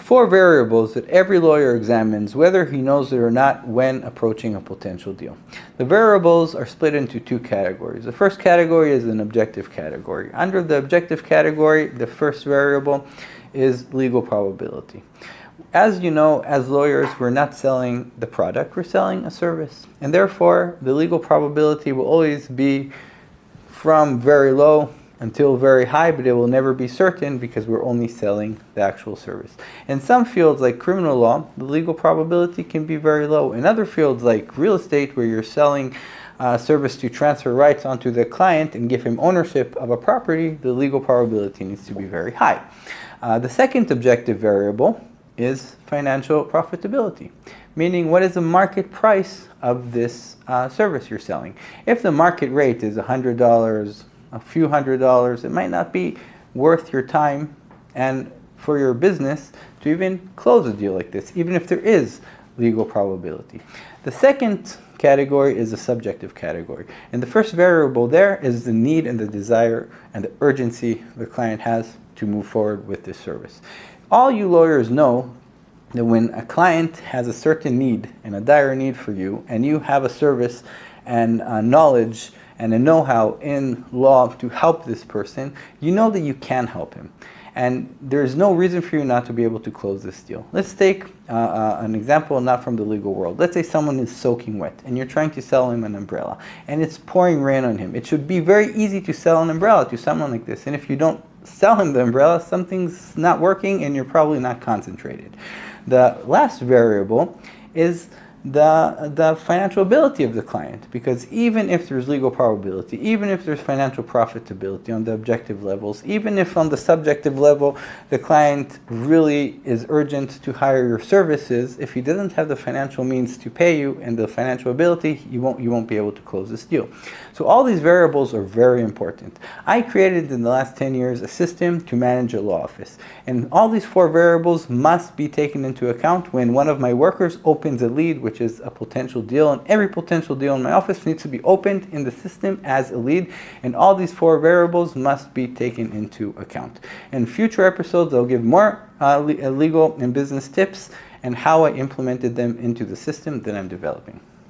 4 variables that every lawyer examines whether he knows it or not when approaching a potential deal. The variables are split into 2 categories. The first category is an objective category. Under the objective category, the first variable is legal probability. As you know, as lawyers, we're not selling the product, we're selling a service. And therefore, the legal probability will always be from very low until very high, but it will never be certain because we're only selling the actual service. In some fields like criminal law, the legal probability can be very low. In other fields like real estate, where you're selling a service to transfer rights onto the client and give him ownership of a property, the legal probability needs to be very high. The second objective variable is financial profitability, meaning what is the market price of this service you're selling. If the market rate is $100, a few $100s, it might not be worth your time and for your business to even close a deal like this, even if there is legal probability. The second category is the subjective category. And the first variable there is the need and the desire and the urgency the client has to move forward with this service. All you lawyers know that when a client has a certain need and a dire need for you, and you have a service and knowledge and a know-how in law to help this person, you know that you can help him. And there's no reason for you not to be able to close this deal. Let's take an example not from the legal world. Let's say someone is soaking wet and you're trying to sell him an umbrella and it's pouring rain on him. It should be very easy to sell an umbrella to someone like this. And if you don't sell him the umbrella, something's not working and you're probably not concentrated. The last variable is the financial ability of the client, because even if there's legal probability, even if there's financial profitability on the objective levels, even if on the subjective level the client really is urgent to hire your services, if he doesn't have the financial means to pay you and the financial ability, you won't be able to close this deal. So all these variables are very important. I created in the last 10 years a system to manage a law office, and all these 4 variables must be taken into account when one of my workers opens a lead, which is a potential deal, and every potential deal in my office needs to be opened in the system as a lead, and all these 4 variables must be taken into account. In future episodes, I'll give more legal and business tips and how I implemented them into the system that I'm developing.